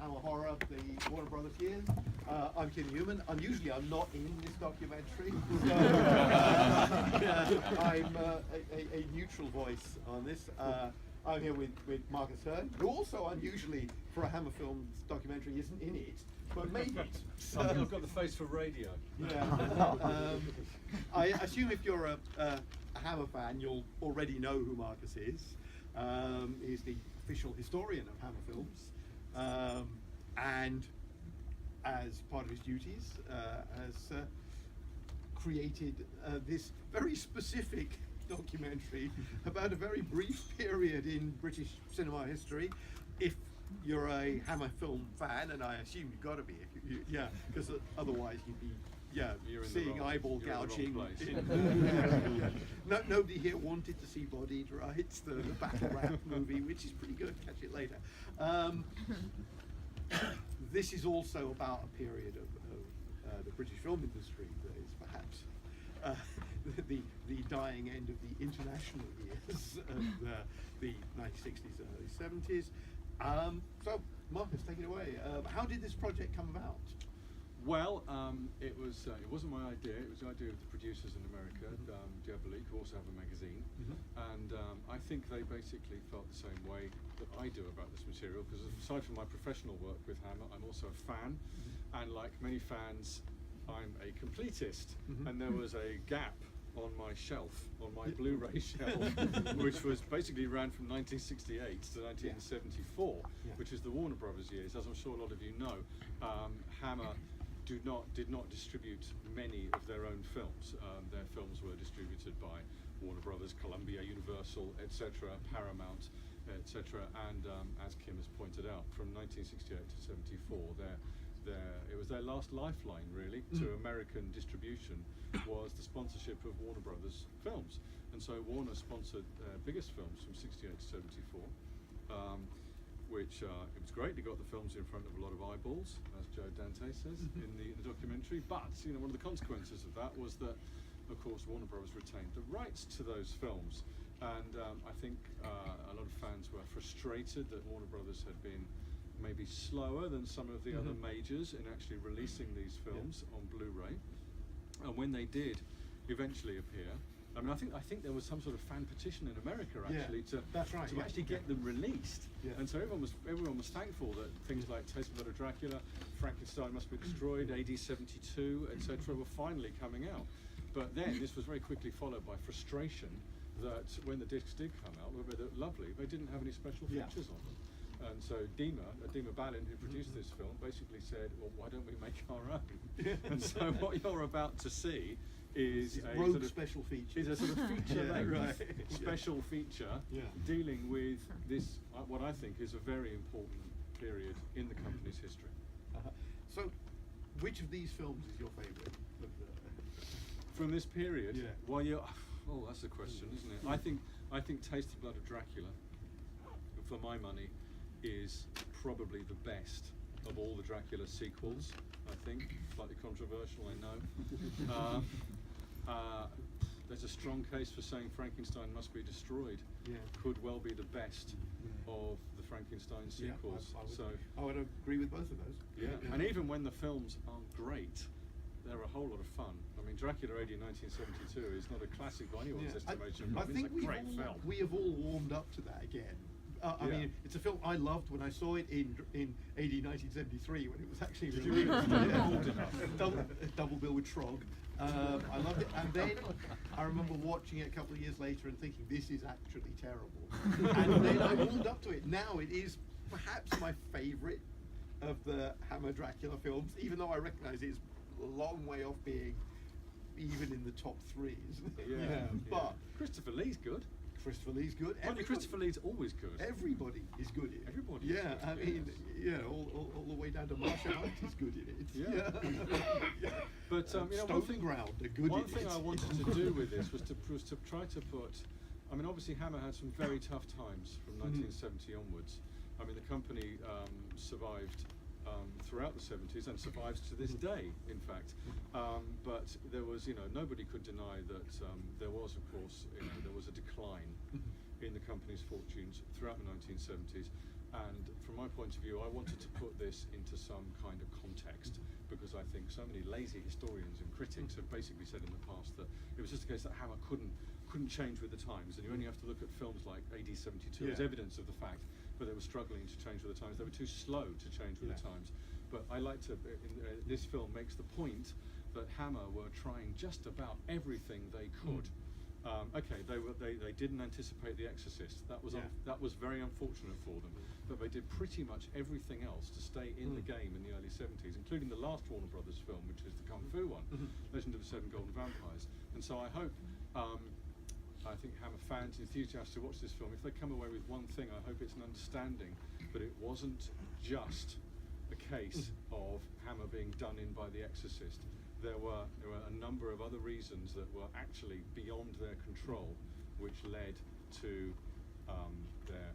Hammer Horror, the Warner Brothers years. I'm Newman. Unusually, I'm not in this documentary, so I'm a neutral voice on this. I'm here with Marcus Hearn, who also unusually for a Hammer Films documentary isn't in it, but made it. So, I've got the face for radio. Yeah. I assume if you're a Hammer fan, you'll already know who Marcus is. He's the official historian of Hammer Films, and as part of his duties, has created this very specific documentary about a very brief period in British cinema history. If you're a Hammer film fan, and I assume you've got to be, because otherwise you'd be You're in seeing the wrong, eyeball you're gouging. in the wrong place. Nobody here wanted to see Bodied, right? The battle rap movie, which is pretty good. Catch it later. This is also about a period of the British film industry that is perhaps the dying end of the international years of the 1960s and early 70s. So, Marcus, take it away. How did this project come about? Well, it wasn't my idea. It was the idea of the producers in America, Diabolique, who also have a magazine, and I think they basically felt the same way that I do about this material. Because aside from my professional work with Hammer, I'm also a fan, and like many fans, I'm a completist. And there was a gap on my shelf, on my Blu-ray shelf, which was basically ran from 1968 to 1974, which is the Warner Brothers years. As I'm sure a lot of you know, Hammer did not distribute many of their own films. Their films were distributed by Warner Brothers, Columbia, Universal, etc., Paramount, etc. And as Kim has pointed out, from 1968 to 74, it was their last lifeline, really, to American distribution, was the sponsorship of Warner Brothers films. And so Warner sponsored their biggest films from 68 to 74. Which it was great. They got the films in front of a lot of eyeballs, as Joe Dante says in the documentary. But one of the consequences of that was that, of course, Warner Brothers retained the rights to those films, and I think a lot of fans were frustrated that Warner Brothers had been maybe slower than some of the other majors in actually releasing these films on Blu-ray. And when they did eventually appear, I mean, I think there was some sort of fan petition in America actually to actually get them released, and so everyone was thankful that things like Taste of Blood of Dracula, Frankenstein Must Be Destroyed, AD 72, etc. were finally coming out. But then this was very quickly followed by frustration that when the discs did come out, they were lovely, they didn't have any special features on them. And so Dima Balin, who produced this film, basically said, well, why don't we make our own? And so what you're about to see is a rogue sort of special feature. Is a sort of feature special feature dealing with this, what I think is a very important period in the company's history. So, which of these films is your favourite? From this period? Well, that's the question, isn't it? I think Taste of Blood of Dracula, for my money, is probably the best of all the Dracula sequels. I think, slightly controversial, I know. There's a strong case for saying Frankenstein Must Be Destroyed. Could well be the best of the Frankenstein sequels. I would agree with both of those. And even when the films aren't great, they're a whole lot of fun. I mean, Dracula AD 1972 is not a classic by anyone's estimation. I think it's a great film. We have all warmed up to that again. I mean, it's a film I loved when I saw it in AD 1973 when it was actually released. Double bill with Trog. I loved it, and then I remember watching it a couple of years later and thinking this is actually terrible. And then I warmed up to it. Now it is perhaps my favourite of the Hammer Dracula films, even though I recognise it's a long way off being even in the top three, isn't it? But Christopher Lee's good. Christopher Lee's good. Christopher Lee's always good. Everybody is good in it. Everybody. Yeah, I mean, all the way down to Marsha Hunt is good in it. But Stomping Ground are good in it. One thing I wanted to do with this was to try to put. I mean, obviously Hammer had some very tough times from 1970 onwards. I mean, the company survived throughout the 70s and survives to this day, in fact. But there was, nobody could deny that there was, of course, there was a decline in the company's fortunes throughout the 1970s. And from my point of view, I wanted to put this into some kind of context, because I think so many lazy historians and critics have basically said in the past that it was just a case that Hammer couldn't change with the times, and you only have to look at films like AD 72 as evidence of the fact that they were struggling to change with the times. They were too slow to change with the times. But I like to, this film makes the point that Hammer were trying just about everything they could. Okay, they didn't anticipate The Exorcist. That was very unfortunate for them. But they did pretty much everything else to stay in the game in the early 70s, including the last Warner Brothers film, which is the Kung Fu one, Legend of the Seven Golden Vampires. And so I hope, I think Hammer fans, enthusiasts who watch this film, if they come away with one thing, I hope it's an understanding that it wasn't just a case of Hammer being done in by The Exorcist. There were a number of other reasons that were actually beyond their control, which led to their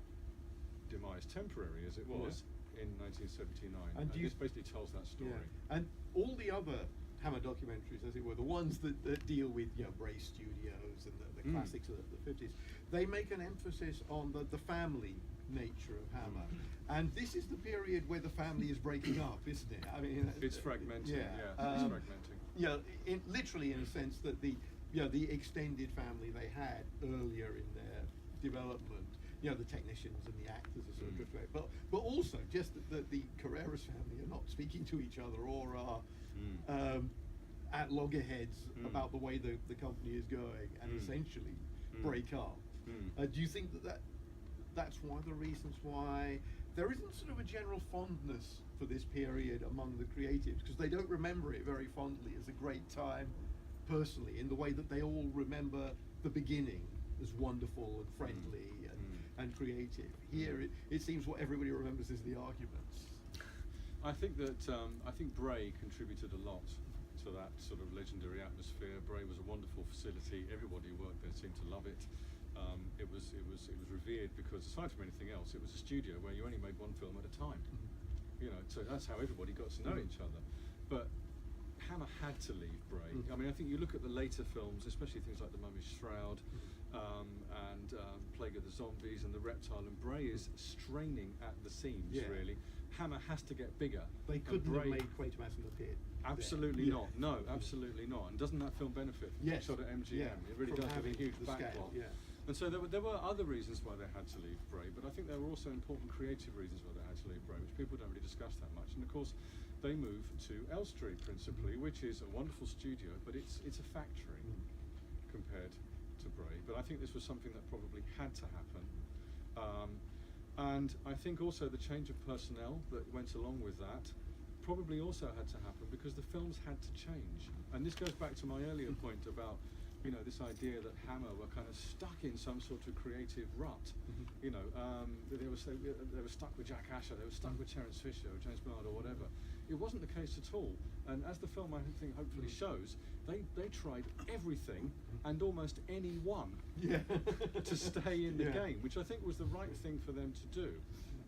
demise, temporary as it was, in 1979. And this basically tells that story. And all the other Hammer documentaries, as it were, the ones that deal with Bray Studios and the classics of the 50s, they make an emphasis on the family nature of Hammer. And this is the period where the family is breaking up, isn't it? I mean, it's fragmenting. It's fragmenting. Literally in a sense that the extended family they had earlier in their development, the technicians and the actors are sort of drifting away. But also just that the Carreras family are not speaking to each other or are at loggerheads about the way the company is going, and essentially break up. Do you think that's one of the reasons why there isn't sort of a general fondness for this period among the creatives, because they don't remember it very fondly as a great time personally, in the way that they all remember the beginning as wonderful and friendly and creative? Here it seems what everybody remembers is the arguments. I think that Bray contributed a lot to that sort of legendary atmosphere. Bray was a wonderful facility. Everybody who worked there seemed to love it. It was revered because, aside from anything else, it was a studio where you only made one film at a time. So that's how everybody got to know each other. But Hammer had to leave Bray. I mean, I think you look at the later films, especially things like The Mummy's Shroud and Plague of the Zombies and The Reptile, and Bray is straining at the seams, really. Hammer has to get bigger. They couldn't have made Quatermass in the Pit. Absolutely not. No, absolutely not. And doesn't that film benefit from being shot at MGM? It really does, with a huge backlot. And so there were other reasons why they had to leave Bray, but I think there were also important creative reasons why they had to leave Bray, which people don't really discuss that much. And of course, they moved to Elstree principally, which is a wonderful studio, but it's a factory compared to Bray. But I think this was something that probably had to happen. And I think also the change of personnel that went along with that probably also had to happen, because the films had to change. And this goes back to my earlier point about this idea that Hammer were kind of stuck in some sort of creative rut. They were stuck with Jack Asher, they were stuck with Terence Fisher or James Bernard or whatever. It wasn't the case at all. And as the film, I think, hopefully shows, they tried everything and almost anyone to stay in the game, which I think was the right thing for them to do.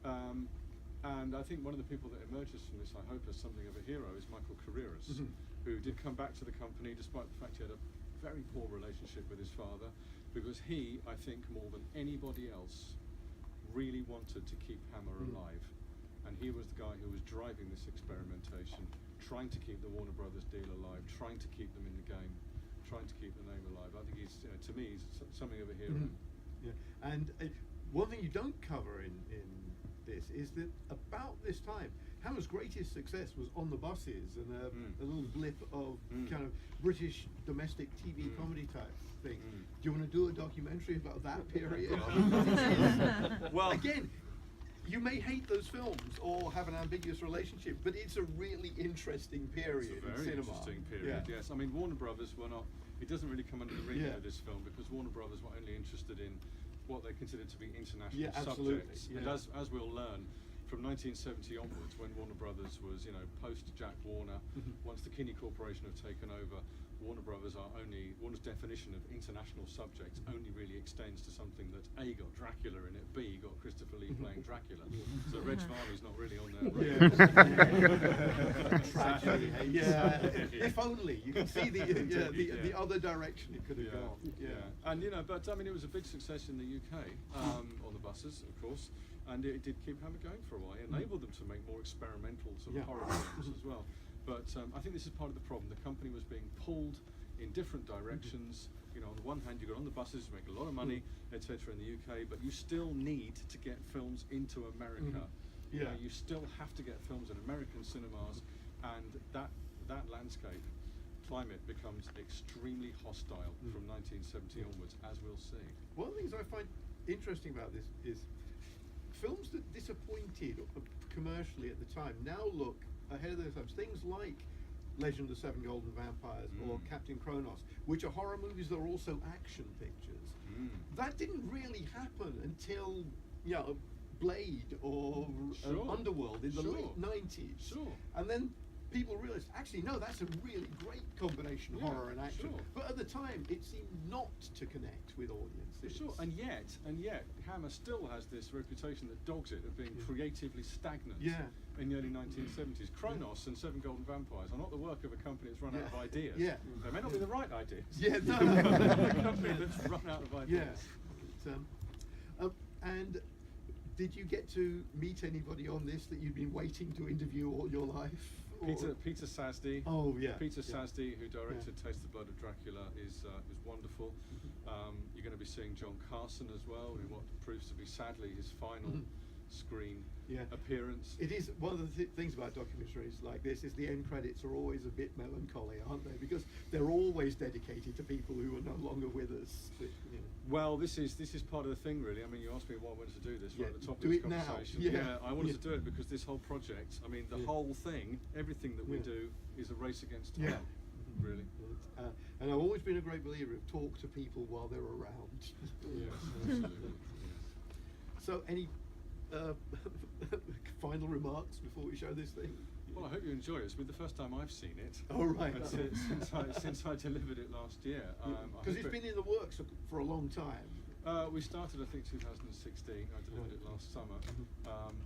And I think one of the people that emerges from this, I hope, as something of a hero is Michael Carreras, who did come back to the company despite the fact he had a very poor relationship with his father, because he, I think, more than anybody else, really wanted to keep Hammer alive. And he was the guy who was driving this experimentation, trying to keep the Warner Brothers deal alive, trying to keep them in the game, trying to keep the name alive. I think he's, to me, he's something of a hero. And one thing you don't cover in this is that about this time, Hammer's greatest success was On the Buses and a little blip of kind of British domestic TV comedy type thing. Do you want to do a documentary about that period? Well, again, you may hate those films or have an ambiguous relationship, but it's a really interesting period. It's a very interesting period, yes. I mean, Warner Brothers were not, it doesn't really come under the remit of this film, because Warner Brothers were only interested in what they considered to be international subjects. And as we'll learn, from 1970 onwards, when Warner Brothers was, post Jack Warner, once the Kinney Corporation have taken over, Warner's definition of international subjects only really extends to something that A, got Dracula in it, B, got Christopher Lee playing Dracula. So Reg Varney's not really on there. Tragedy. If only you can see the other direction it could have gone. And but I mean, it was a big success in the UK on the buses, of course. and it did keep Hammer going for a while. It enabled them to make more experimental sort of horror films as well. But I think this is part of the problem. The company was being pulled in different directions. You know, on the one hand, you got on the buses to make a lot of money, etc. in the UK, but you still need to get films into America. You know, you still have to get films in American cinemas, and that landscape climate becomes extremely hostile from 1970 onwards, as we'll see. One of the things I find interesting about this is films that disappointed commercially at the time now look ahead of their times. Things like Legend of the Seven Golden Vampires or Captain Kronos, which are horror movies that are also action pictures. That didn't really happen until, you know, Blade or Underworld in the late 90s. And then people realized, actually, no, that's a really great combination of horror and action. But at the time, it seemed not to connect with audiences. And yet, Hammer still has this reputation that dogs it of being creatively stagnant in the early 1970s. Kronos and Seven Golden Vampires are not the work of a company that's run out of ideas. They may not be the right ideas. A company that's run out of ideas. And did you get to meet anybody on this that you'd been waiting to interview all your life? Peter Sasdy. Peter Sasdy, who directed Taste the Blood of Dracula, is wonderful. You're going to be seeing John Carson as well, in what proves to be sadly his final screen appearance. It is one of the things about documentaries like this is the end credits are always a bit melancholy, aren't they? Because they're always dedicated to people who are no longer with us. But, you know. Well, this is part of the thing, really. I mean, you asked me why I wanted to do this right at the top do of this it now. conversation. I wanted to do it because this whole project, I mean, the whole thing, everything that we do is a race against time, really. And I've always been a great believer of talk to people while they're around. Absolutely. So, any final remarks before we show this thing? Well, I hope you enjoy it. It's been the first time I've seen it. Oh, right. Since I delivered it last year. Because it's been in the works for a long time. We started, I think, 2016. I delivered it last summer.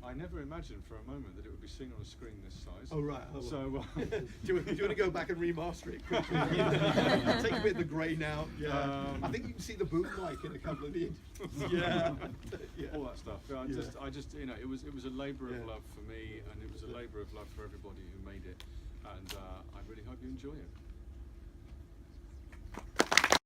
I never imagined for a moment that it would be seen on a screen this size. Oh, right. So, do you want to go back and remaster it quickly? Take a bit of the grey now. I think you can see the boom mic in a couple of the all that stuff. I just, you know, it was a labour of love for me, and it was a labour of love for everybody who made it. And I really hope you enjoy it.